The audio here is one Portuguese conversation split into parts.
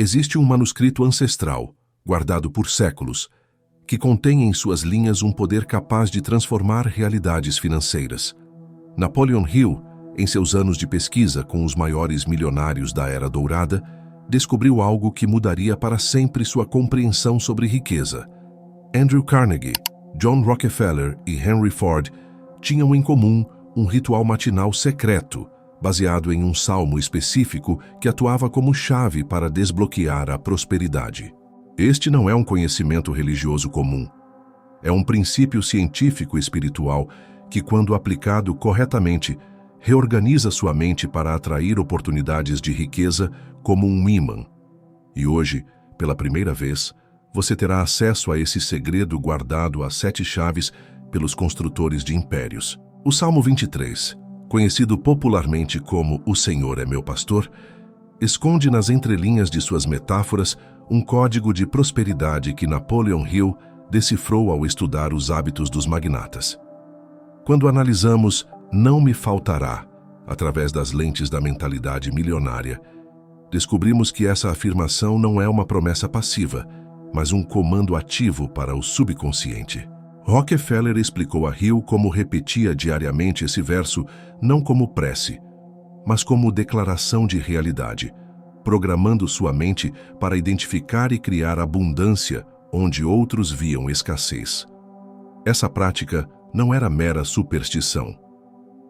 Existe um manuscrito ancestral, guardado por séculos, que contém em suas linhas um poder capaz de transformar realidades financeiras. Napoleon Hill, em seus anos de pesquisa com os maiores milionários da Era Dourada, descobriu algo que mudaria para sempre sua compreensão sobre riqueza. Andrew Carnegie, John Rockefeller e Henry Ford tinham em comum um ritual matinal secreto, baseado em um salmo específico que atuava como chave para desbloquear a prosperidade. Este não é um conhecimento religioso comum. É um princípio científico espiritual que, quando aplicado corretamente, reorganiza sua mente para atrair oportunidades de riqueza como um ímã. E hoje, pela primeira vez, você terá acesso a esse segredo guardado às 7 chaves pelos construtores de impérios. O Salmo 23, conhecido popularmente como O Senhor é meu pastor, esconde nas entrelinhas de suas metáforas um código de prosperidade que Napoleon Hill decifrou ao estudar os hábitos dos magnatas. Quando analisamos "não me faltará" através das lentes da mentalidade milionária, descobrimos que essa afirmação não é uma promessa passiva, mas um comando ativo para o subconsciente. Rockefeller explicou a Hill como repetia diariamente esse verso não como prece, mas como declaração de realidade, programando sua mente para identificar e criar abundância onde outros viam escassez. Essa prática não era mera superstição.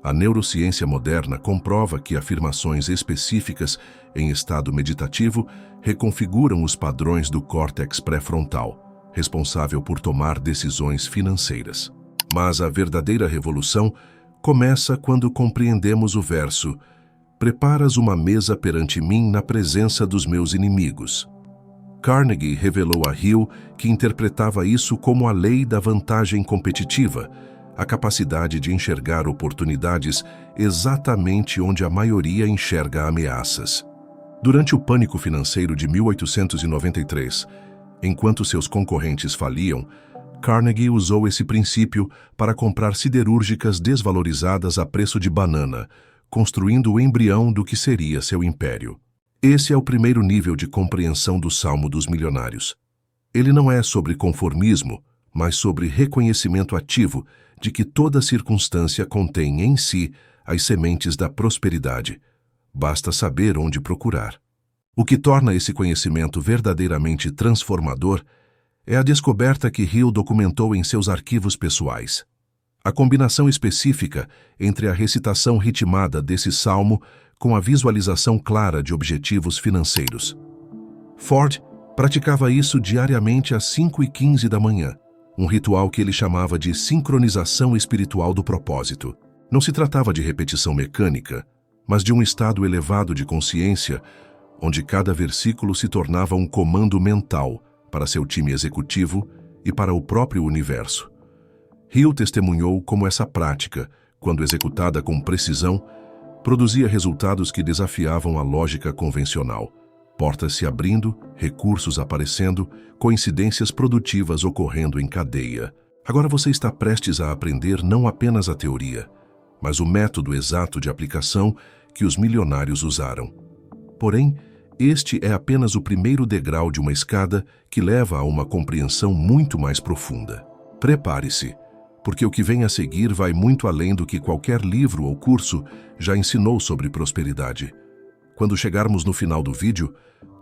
A neurociência moderna comprova que afirmações específicas em estado meditativo reconfiguram os padrões do córtex pré-frontal, responsável por tomar decisões financeiras. Mas a verdadeira revolução começa quando compreendemos o verso: "Preparas uma mesa perante mim na presença dos meus inimigos." Carnegie revelou a Hill que interpretava isso como a lei da vantagem competitiva, a capacidade de enxergar oportunidades exatamente onde a maioria enxerga ameaças. Durante o pânico financeiro de 1893, enquanto seus concorrentes faliam, Carnegie usou esse princípio para comprar siderúrgicas desvalorizadas a preço de banana, construindo o embrião do que seria seu império. Esse é o primeiro nível de compreensão do Salmo dos Milionários. Ele não é sobre conformismo, mas sobre reconhecimento ativo de que toda circunstância contém em si as sementes da prosperidade. Basta saber onde procurar. O que torna esse conhecimento verdadeiramente transformador é a descoberta que Hill documentou em seus arquivos pessoais. A combinação específica entre a recitação ritmada desse salmo com a visualização clara de objetivos financeiros. Ford praticava isso diariamente às 5h15 da manhã, um ritual que ele chamava de sincronização espiritual do propósito. Não se tratava de repetição mecânica, mas de um estado elevado de consciência, onde cada versículo se tornava um comando mental para seu time executivo e para o próprio universo. Hill testemunhou como essa prática, quando executada com precisão, produzia resultados que desafiavam a lógica convencional. Portas se abrindo, recursos aparecendo, coincidências produtivas ocorrendo em cadeia. Agora você está prestes a aprender não apenas a teoria, mas o método exato de aplicação que os milionários usaram. Porém, este é apenas o primeiro degrau de uma escada que leva a uma compreensão muito mais profunda. Prepare-se, porque o que vem a seguir vai muito além do que qualquer livro ou curso já ensinou sobre prosperidade. Quando chegarmos no final do vídeo,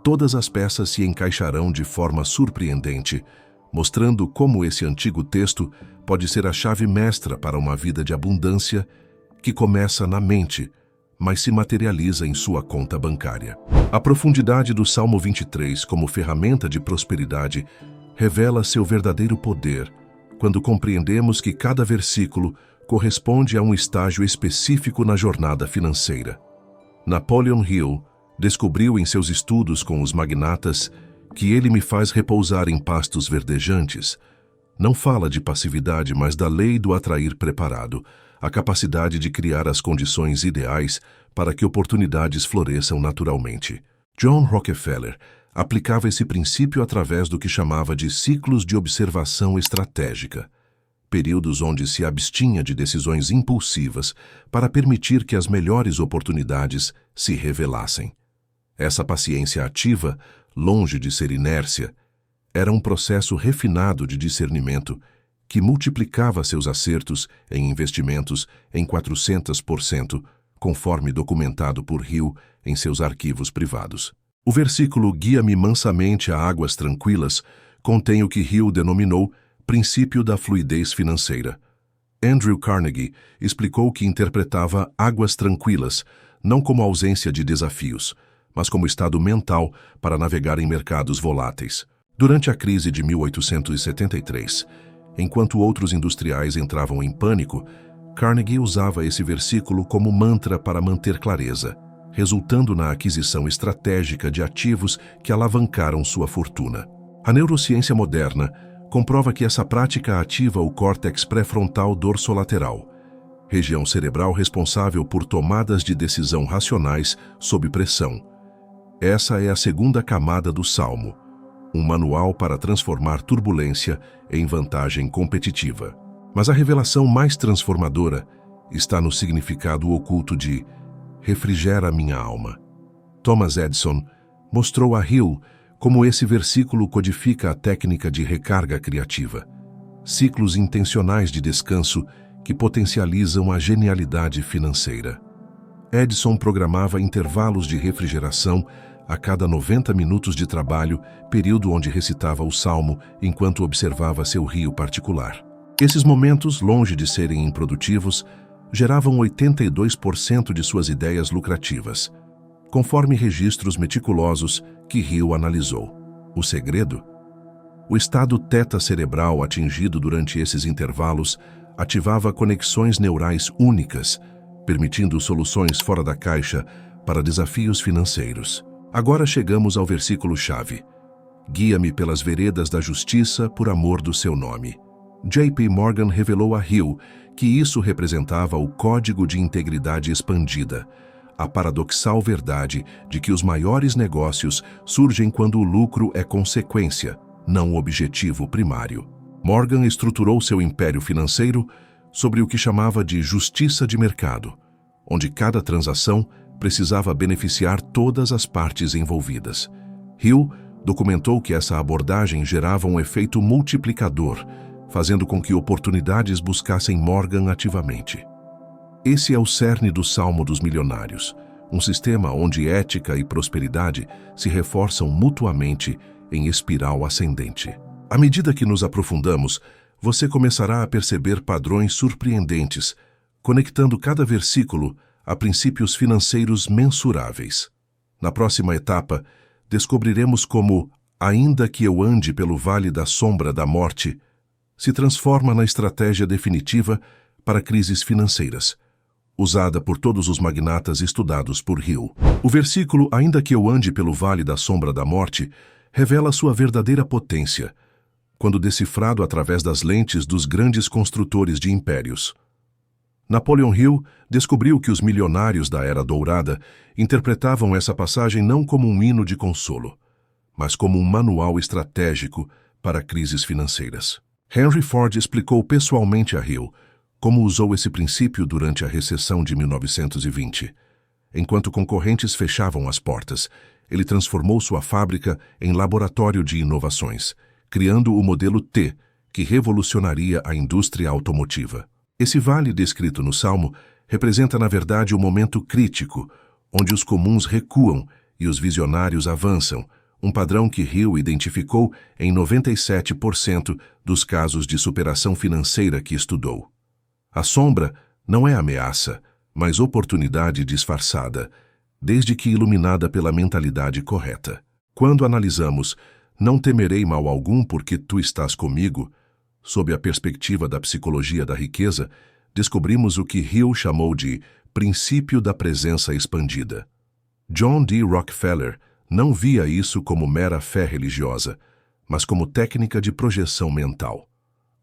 todas as peças se encaixarão de forma surpreendente, mostrando como esse antigo texto pode ser a chave mestra para uma vida de abundância que começa na mente, mas se materializa em sua conta bancária. A profundidade do Salmo 23 como ferramenta de prosperidade revela seu verdadeiro poder quando compreendemos que cada versículo corresponde a um estágio específico na jornada financeira. Napoleon Hill descobriu em seus estudos com os magnatas que ele me faz repousar em pastos verdejantes. Não fala de passividade, mas da lei do atrair preparado, a capacidade de criar as condições ideais para que oportunidades floresçam naturalmente. John Rockefeller aplicava esse princípio através do que chamava de ciclos de observação estratégica, períodos onde se abstinha de decisões impulsivas para permitir que as melhores oportunidades se revelassem. Essa paciência ativa longe de ser inércia, era um processo refinado de discernimento que multiplicava seus acertos em investimentos em 400%, conforme documentado por Hill em seus arquivos privados. O versículo "Guia-me mansamente a águas tranquilas" contém o que Hill denominou princípio da fluidez financeira. Andrew Carnegie explicou que interpretava águas tranquilas não como ausência de desafios, mas como estado mental para navegar em mercados voláteis. Durante a crise de 1873, enquanto outros industriais entravam em pânico, Carnegie usava esse versículo como mantra para manter clareza, resultando na aquisição estratégica de ativos que alavancaram sua fortuna. A neurociência moderna comprova que essa prática ativa o córtex pré-frontal dorsolateral, região cerebral responsável por tomadas de decisão racionais sob pressão. Essa é a segunda camada do Salmo, um manual para transformar turbulência em vantagem competitiva. Mas a revelação mais transformadora está no significado oculto de refrigera minha alma. Thomas Edison mostrou a Hill como esse versículo codifica a técnica de recarga criativa, ciclos intencionais de descanso que potencializam a genialidade financeira. Edison programava intervalos de refrigeração a cada 90 minutos de trabalho, período onde recitava o Salmo enquanto observava seu rio particular. Esses momentos, longe de serem improdutivos, geravam 82% de suas ideias lucrativas, conforme registros meticulosos que Hill analisou. O segredo? O estado teta cerebral atingido durante esses intervalos ativava conexões neurais únicas, permitindo soluções fora da caixa para desafios financeiros. Agora chegamos ao versículo-chave. Guia-me pelas veredas da justiça por amor do seu nome. J.P. Morgan revelou a Hill que isso representava o código de integridade expandida, a paradoxal verdade de que os maiores negócios surgem quando o lucro é consequência, não o objetivo primário. Morgan estruturou seu império financeiro sobre o que chamava de justiça de mercado, onde cada transação precisava beneficiar todas as partes envolvidas. Hill documentou que essa abordagem gerava um efeito multiplicador, fazendo com que oportunidades buscassem Morgan ativamente. Esse é o cerne do Salmo dos Milionários, um sistema onde ética e prosperidade se reforçam mutuamente em espiral ascendente. À medida que nos aprofundamos, você começará a perceber padrões surpreendentes, conectando cada versículo a princípios financeiros mensuráveis. Na próxima etapa, descobriremos como, ainda que eu ande pelo vale da sombra da morte, se transforma na estratégia definitiva para crises financeiras, usada por todos os magnatas estudados por Hill. O versículo "Ainda que eu ande pelo vale da sombra da morte" revela sua verdadeira potência, quando decifrado através das lentes dos grandes construtores de impérios. Napoleon Hill descobriu que os milionários da Era Dourada interpretavam essa passagem não como um hino de consolo, mas como um manual estratégico para crises financeiras. Henry Ford explicou pessoalmente a Hill como usou esse princípio durante a recessão de 1920. Enquanto concorrentes fechavam as portas, ele transformou sua fábrica em laboratório de inovações, criando o modelo T, que revolucionaria a indústria automotiva. Esse vale descrito no Salmo representa, na verdade, o momento crítico, onde os comuns recuam e os visionários avançam, um padrão que Hill identificou em 97% dos casos de superação financeira que estudou. A sombra não é ameaça, mas oportunidade disfarçada, desde que iluminada pela mentalidade correta. Quando analisamos "Não temerei mal algum porque tu estás comigo", sob a perspectiva da psicologia da riqueza, descobrimos o que Hill chamou de princípio da presença expandida. John D. Rockefeller não via isso como mera fé religiosa, mas como técnica de projeção mental.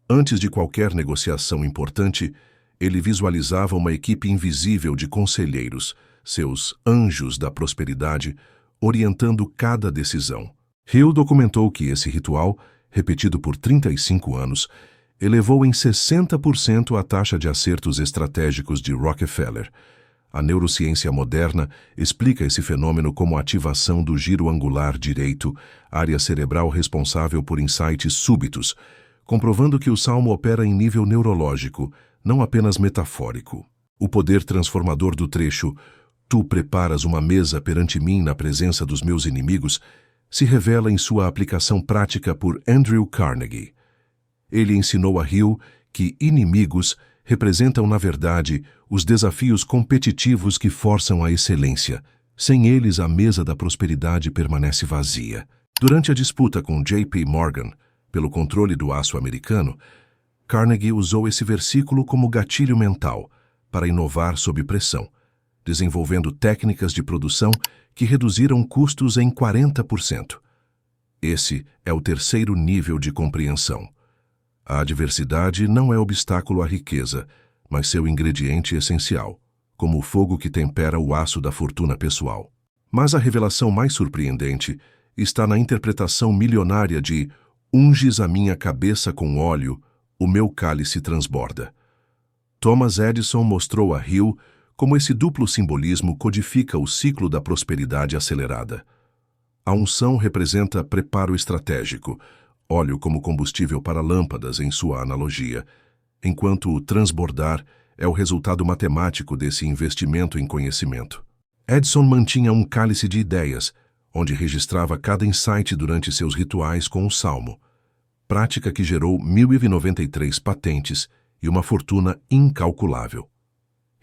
Antes de qualquer negociação importante, ele visualizava uma equipe invisível de conselheiros, seus anjos da prosperidade, orientando cada decisão. Hill documentou que esse ritual, repetido por 35 anos, elevou em 60% a taxa de acertos estratégicos de Rockefeller, A neurociência moderna explica esse fenômeno como a ativação do giro angular direito, área cerebral responsável por insights súbitos, comprovando que o salmo opera em nível neurológico, não apenas metafórico. O poder transformador do trecho "Tu preparas uma mesa perante mim na presença dos meus inimigos" se revela em sua aplicação prática por Andrew Carnegie. Ele ensinou a Hill que inimigos representam, na verdade, os desafios competitivos que forçam a excelência. Sem eles, a mesa da prosperidade permanece vazia. Durante a disputa com J.P. Morgan, pelo controle do aço americano, Carnegie usou esse versículo como gatilho mental para inovar sob pressão, desenvolvendo técnicas de produção que reduziram custos em 40%. Esse é o terceiro nível de compreensão. A adversidade não é obstáculo à riqueza, mas seu ingrediente essencial, como o fogo que tempera o aço da fortuna pessoal. Mas a revelação mais surpreendente está na interpretação milionária de "Unges a minha cabeça com óleo, o meu cálice transborda". Thomas Edison mostrou a Hill como esse duplo simbolismo codifica o ciclo da prosperidade acelerada. A unção representa preparo estratégico, óleo como combustível para lâmpadas em sua analogia, enquanto o transbordar é o resultado matemático desse investimento em conhecimento. Edison mantinha um cálice de ideias, onde registrava cada insight durante seus rituais com o salmo, prática que gerou 1.093 patentes e uma fortuna incalculável.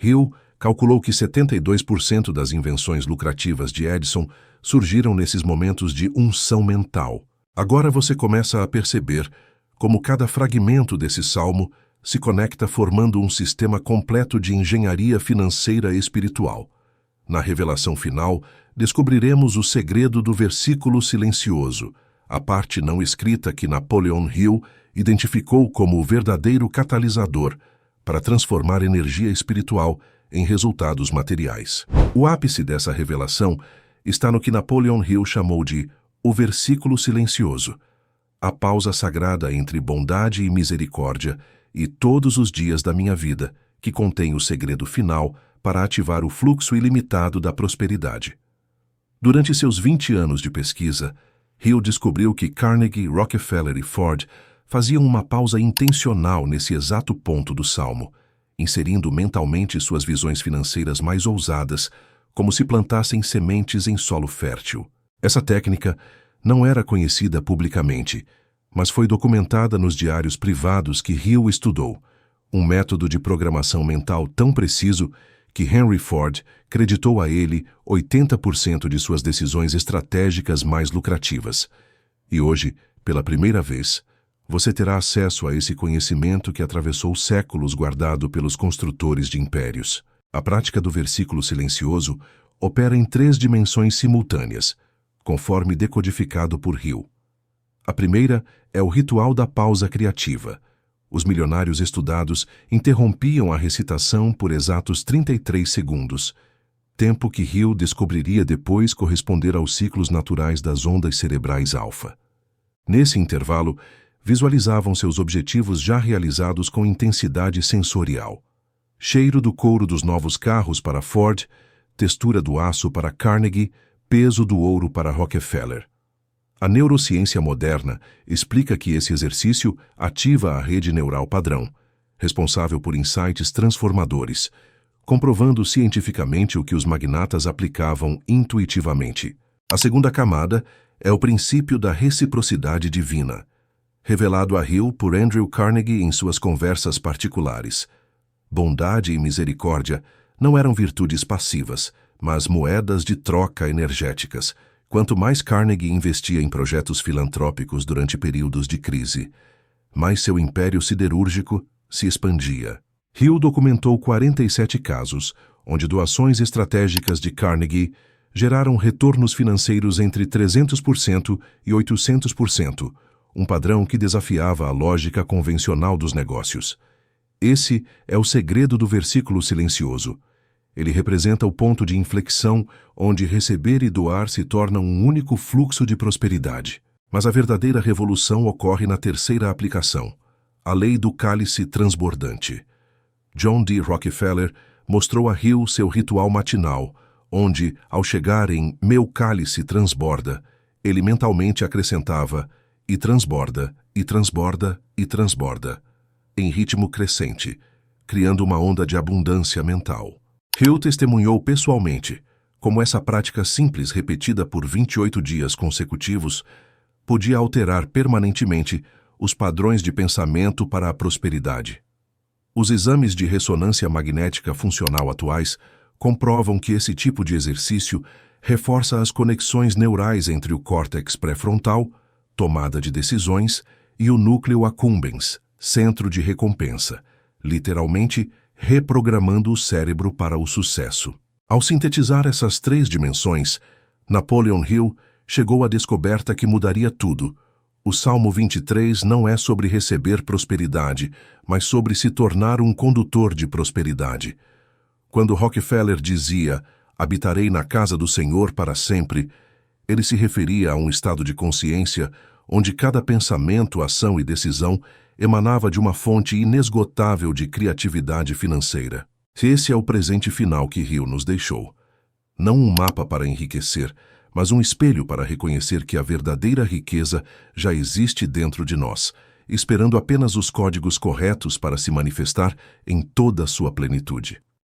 Hill calculou que 72% das invenções lucrativas de Edison surgiram nesses momentos de unção mental. Agora você começa a perceber como cada fragmento desse salmo se conecta formando um sistema completo de engenharia financeira espiritual. Na revelação final, descobriremos o segredo do versículo silencioso, a parte não escrita que Napoleon Hill identificou como o verdadeiro catalisador para transformar energia espiritual em resultados materiais. O ápice dessa revelação está no que Napoleon Hill chamou de o versículo silencioso, a pausa sagrada entre bondade e misericórdia e todos os dias da minha vida, que contém o segredo final para ativar o fluxo ilimitado da prosperidade. Durante seus 20 anos de pesquisa, Hill descobriu que Carnegie, Rockefeller e Ford faziam uma pausa intencional nesse exato ponto do salmo, inserindo mentalmente suas visões financeiras mais ousadas, como se plantassem sementes em solo fértil. Essa técnica não era conhecida publicamente, mas foi documentada nos diários privados que Hill estudou, um método de programação mental tão preciso que Henry Ford creditou a ele 80% de suas decisões estratégicas mais lucrativas. E hoje, pela primeira vez, você terá acesso a esse conhecimento que atravessou séculos guardado pelos construtores de impérios. A prática do versículo silencioso opera em 3 dimensões simultâneas, conforme decodificado por Hill. A primeira é o ritual da pausa criativa. Os milionários estudados interrompiam a recitação por exatos 33 segundos, tempo que Hill descobriria depois corresponder aos ciclos naturais das ondas cerebrais alfa. Nesse intervalo, visualizavam seus objetivos já realizados com intensidade sensorial. Cheiro do couro dos novos carros para Ford, textura do aço para Carnegie, peso do ouro para Rockefeller. A neurociência moderna explica que esse exercício ativa a rede neural padrão, responsável por insights transformadores, comprovando cientificamente o que os magnatas aplicavam intuitivamente. A segunda camada é o princípio da reciprocidade divina, revelado a Hill por Andrew Carnegie em suas conversas particulares. Bondade e misericórdia não eram virtudes passivas, mas moedas de troca energéticas. Quanto mais Carnegie investia em projetos filantrópicos durante períodos de crise, mais seu império siderúrgico se expandia. Hill documentou 47 casos, onde doações estratégicas de Carnegie geraram retornos financeiros entre 300% e 800%, um padrão que desafiava a lógica convencional dos negócios. Esse é o segredo do versículo silencioso. Ele representa o ponto de inflexão onde receber e doar se tornam um único fluxo de prosperidade. Mas a verdadeira revolução ocorre na terceira aplicação, a lei do cálice transbordante. John D. Rockefeller mostrou a Hill seu ritual matinal, onde, ao chegar em "meu cálice transborda", ele mentalmente acrescentava "e transborda, e transborda, e transborda", em ritmo crescente, criando uma onda de abundância mental. Hill testemunhou pessoalmente como essa prática simples repetida por 28 dias consecutivos podia alterar permanentemente os padrões de pensamento para a prosperidade. Os exames de ressonância magnética funcional atuais comprovam que esse tipo de exercício reforça as conexões neurais entre o córtex pré-frontal, tomada de decisões, e o núcleo accumbens, centro de recompensa, literalmente reprogramando o cérebro para o sucesso. Ao sintetizar essas 3 dimensões, Napoleon Hill chegou à descoberta que mudaria tudo. O Salmo 23 não é sobre receber prosperidade, mas sobre se tornar um condutor de prosperidade. Quando Rockefeller dizia, "habitarei na casa do Senhor para sempre", ele se referia a um estado de consciência onde cada pensamento, ação e decisão emanava de uma fonte inesgotável de criatividade financeira. Esse é o presente final que Hill nos deixou. Não um mapa para enriquecer, mas um espelho para reconhecer que a verdadeira riqueza já existe dentro de nós, esperando apenas os códigos corretos para se manifestar em toda a sua plenitude.